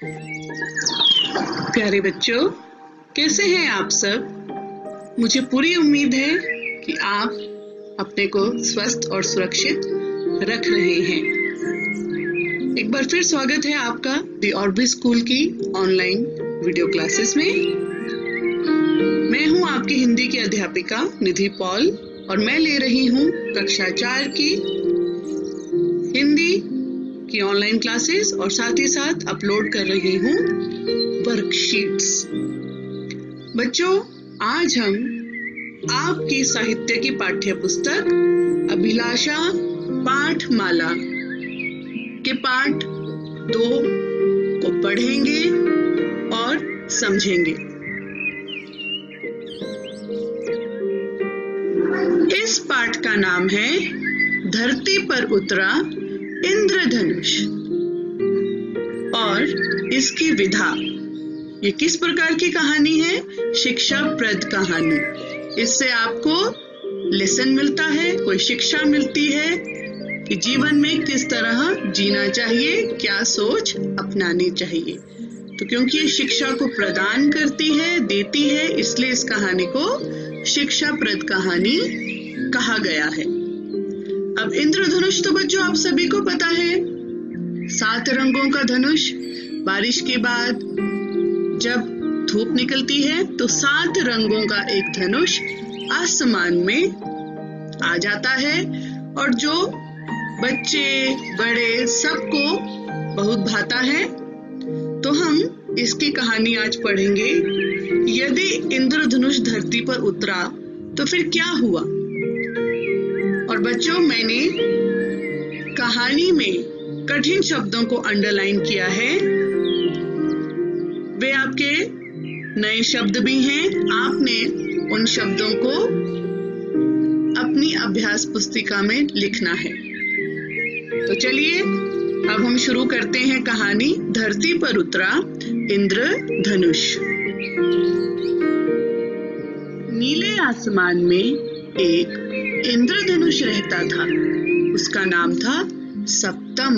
प्यारे बच्चों, कैसे हैं आप सब? मुझे पूरी उम्मीद है कि आप अपने को स्वस्थ और सुरक्षित रख रहे हैं। एक बार फिर स्वागत है आपका दी ऑर्बी स्कूल की ऑनलाइन वीडियो क्लासेस में। मैं हूं आपकी हिंदी की अध्यापिका निधि पॉल और मैं ले रही हूं कक्षा 4 की हिंदी की ऑनलाइन क्लासेस और साथ ही साथ अपलोड कर रही हूं वर्कशीट्स। बच्चों, आज हम आपकी साहित्य की पाठ्य पुस्तक अभिलाषा पाठमाला के पाठ 2 को पढ़ेंगे और समझेंगे। इस पाठ का नाम है धरती पर उतरा इंद्रधनुष और इसकी विधा। ये किस प्रकार की कहानी है? शिक्षाप्रद कहानी। इससे आपको लेसन मिलता है, कोई शिक्षा मिलती है कि जीवन में किस तरह जीना चाहिए, क्या सोच अपनानी चाहिए। तो क्योंकि ये शिक्षा को प्रदान करती है, देती है, इसलिए इस कहानी को शिक्षाप्रद कहानी कहा गया है। अब इंद्रधनुष तो बच्चों आप सभी को पता है, 7 रंगों का धनुष। बारिश के बाद जब धूप निकलती है तो 7 रंगों का एक धनुष आसमान में आ जाता है और जो बच्चे बड़े सबको बहुत भाता है। तो हम इसकी कहानी आज पढ़ेंगे। यदि इंद्रधनुष धरती पर उतरा तो फिर क्या हुआ? और बच्चों, मैंने कहानी में कठिन शब्दों को अंडरलाइन किया है। वे आपके नए शब्द भी हैं। आपने उन शब्दों को अपनी अभ्यास पुस्तिका में लिखना है। तो चलिए अब हम शुरू करते हैं कहानी धरती पर उतरा इंद्रधनुष। नीले आसमान में एक इंद्रधनुष रहता था। उसका नाम था सप्तम।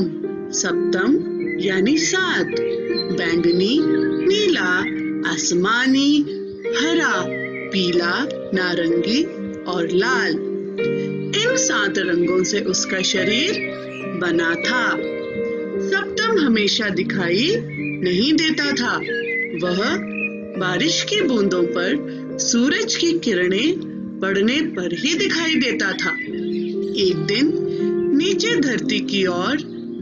सप्तम यानी 7। बैंगनी, नीला, आसमानी, हरा, पीला, नारंगी और लाल, इन 7 रंगों से उसका शरीर बना था। सप्तम हमेशा दिखाई नहीं देता था। वह बारिश की बूंदों पर सूरज की किरणें पड़ने पर ही दिखाई देता था। एक दिन नीचे धरती की ओर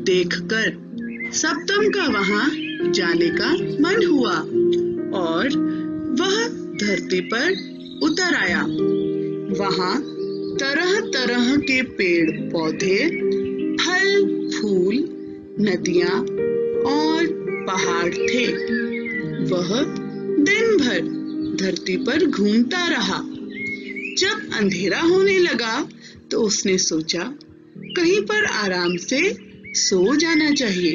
देखकर सप्तम का वहां जाने का मन हुआ और वह धरती पर उतर आया। वहां तरह तरह के पेड़ पौधे, फल फूल, नदियां और पहाड़ थे। वह दिन भर धरती पर घूमता रहा। जब अंधेरा होने लगा तो उसने सोचा कहीं पर आराम से सो जाना चाहिए।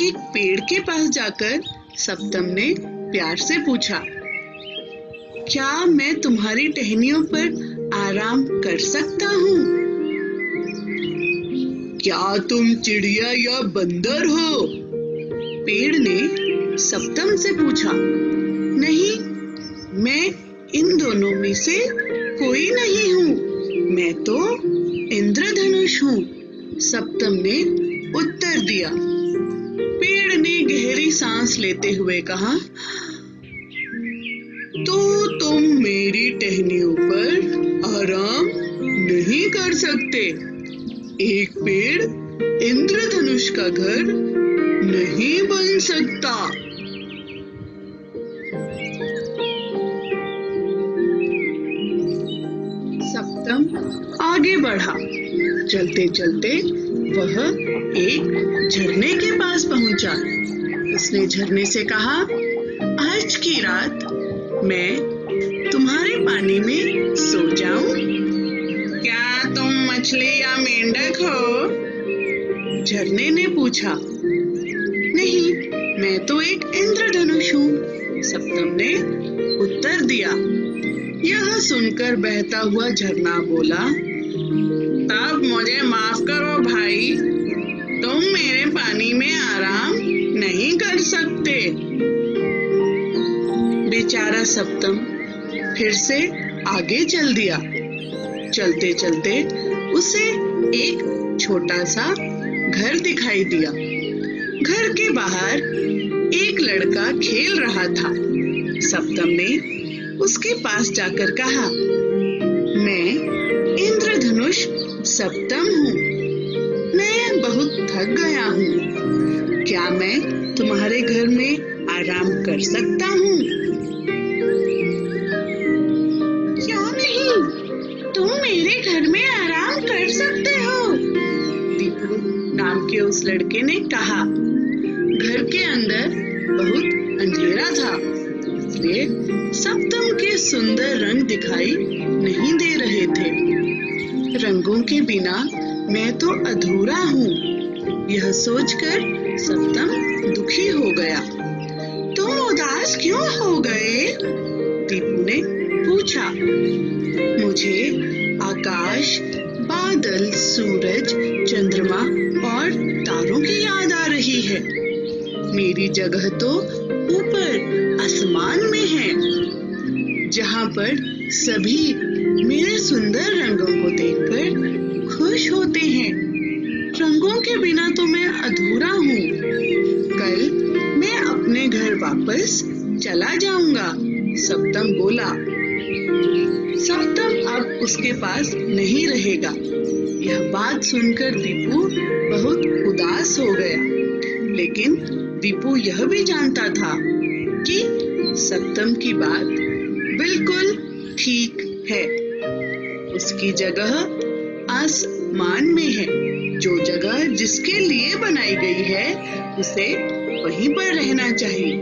एक पेड़ के पास जाकर सप्तम ने प्यार से पूछा, क्या मैं तुम्हारी टहनियों पर आराम कर सकता हूँ? क्या तुम चिड़िया या बंदर हो? पेड़ ने सप्तम से पूछा। नहीं, मैं इन दोनों में से कोई नहीं हूँ। मैं तो इंद्रधनुष हूँ, सप्तम ने उत्तर दिया। पेड़ ने गहरी सांस लेते हुए कहा, तो तुम मेरी टहनियों पर आराम नहीं कर सकते। एक पेड़ इंद्रधनुष का घर नहीं बन सकता। सप्तम आगे बढ़ा। चलते चलते वह एक झरने के पास पहुंचा। उसने झरने से कहा, आज की रात मैं तुम्हारे पानी में सो जाऊं? क्या तुम मछली या मेंढक हो? झरने ने पूछा। नहीं, मैं तो एक इंद्रधनुष हूँ, सप्तम ने उत्तर दिया। यह सुनकर बहता हुआ झरना बोला, तब मुझे माफ करो भाई, तुम मेरे पानी में आराम नहीं कर सकते। बेचारा सप्तम फिर से आगे चल दिया। चलते चलते उसे एक छोटा सा घर दिखाई दिया। घर के बाहर एक लड़का खेल रहा था। सप्तम ने उसके पास जाकर कहा, मैं इंद्रधनुष सप्तम हूँ। मैं बहुत थक गया हूँ। क्या मैं तुम्हारे घर में आराम कर सकता हूँ? क्यों नहीं? तुम मेरे घर में आराम कर सकते हो, दीपू नाम के उस लड़के ने कहा। घर के अंदर बहुत अंधेरा था, इसलिए सप्तम के सुंदर रंग दिखाई नहीं दे रहे थे। रंगों के बिना मैं तो अधूरा हूँ, यह सोचकर सप्तम दुखी हो गया। तुम उदास क्यों हो गए? दीपू ने पूछा। मुझे आकाश, बादल, सूरज, चंद्रमा और तारों की याद आ रही है। मेरी जगह तो ऊपर आसमान में है, जहाँ पर सभी मेरे सुंदर रंगों को देखकर खुश होते हैं। रंगों के बिना तो मैं अधूरा हूँ। कल मैं अपने घर वापस चला जाऊंगा, सप्तम बोला। सप्तम अब उसके पास नहीं रहेगा। यह बात सुनकर दीपू बहुत उदास हो गया, लेकिन दीपू यह भी जानता था कि सप्तम की बात बिल्कुल ठीक है। उसकी जगह आसमान में है। जो जगह जिसके लिए बनाई गई है, उसे वहीं पर रहना चाहिए।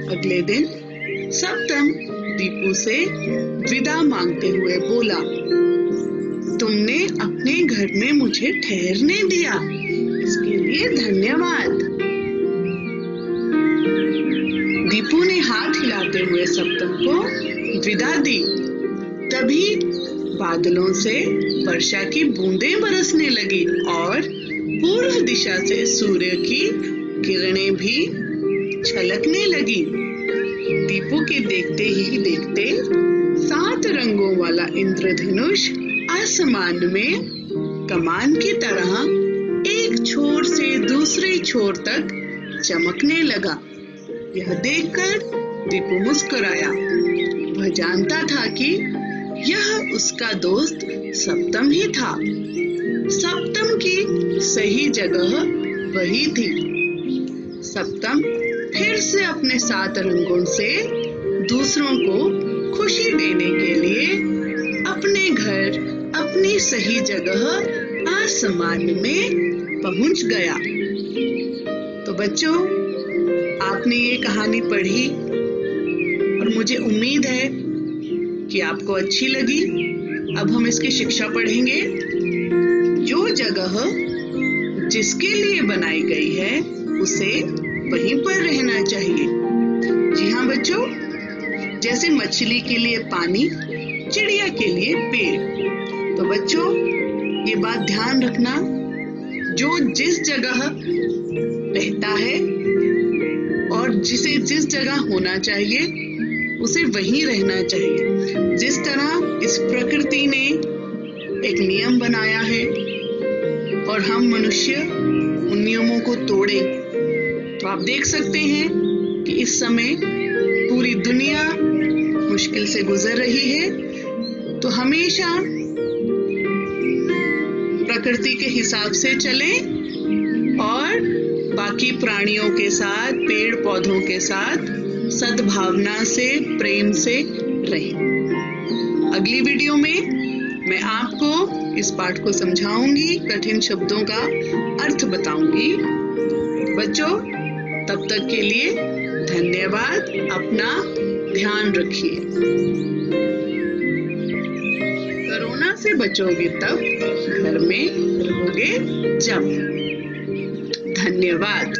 अगले दिन सप्तम दीपू से विदा मांगते हुए बोला, तुमने अपने घर में मुझे ठहरने दिया, इसके लिए धन्यवाद। दीपू ने हाथ हिलाते हुए सप्तम को विदा दी। तभी बादलों से वर्षा की बूंदें बरसने लगी और पूर्व दिशा से सूर्य की किरणें भी छलकने लगी। दीपू के देखते ही देखते 7 रंगों वाला इंद्रधनुष आसमान में कमान की तरह एक छोर से दूसरे छोर तक चमकने लगा। यह देखकर दीपू मुस्कुराया। वह जानता था कि यह उसका दोस्त सप्तम ही था। सप्तम की सही जगह वही थी। सप्तम फिर से अपने 7 रंगों से दूसरों को खुशी देने के लिए अपने घर, अपनी सही जगह आसमान में पहुंच गया। तो बच्चों, आपने ये कहानी पढ़ी और मुझे उम्मीद है कि आपको अच्छी लगी। अब हम इसकी शिक्षा पढ़ेंगे। जो जगह जिसके लिए बनाई गई है, उसे वहीं पर रहना चाहिए। जी हाँ बच्चों, जैसे मछली के लिए पानी, चिड़िया के लिए पेड़। तो बच्चों, ये बात ध्यान रखना, जो जिस जगह रहता है और जिसे जिस जगह होना चाहिए, उसे वहीं रहना चाहिए। जिस तरह इस प्रकृति ने एक नियम बनाया है और हम मनुष्य उन नियमों को तोड़े, तो आप देख सकते हैं कि इस समय पूरी दुनिया मुश्किल से गुजर रही है। तो हमेशा प्रकृति के हिसाब से चलें और बाकी प्राणियों के साथ, पेड़ पौधों के साथ सद्भावना से, प्रेम से रहें। अगली वीडियो में मैं आपको इस पाठ को समझाऊंगी, कठिन शब्दों का अर्थ बताऊंगी। बच्चों, तब तक के लिए धन्यवाद। अपना ध्यान रखिए। कोरोना से बचोगे तब, घर में रहोगे जब। धन्यवाद।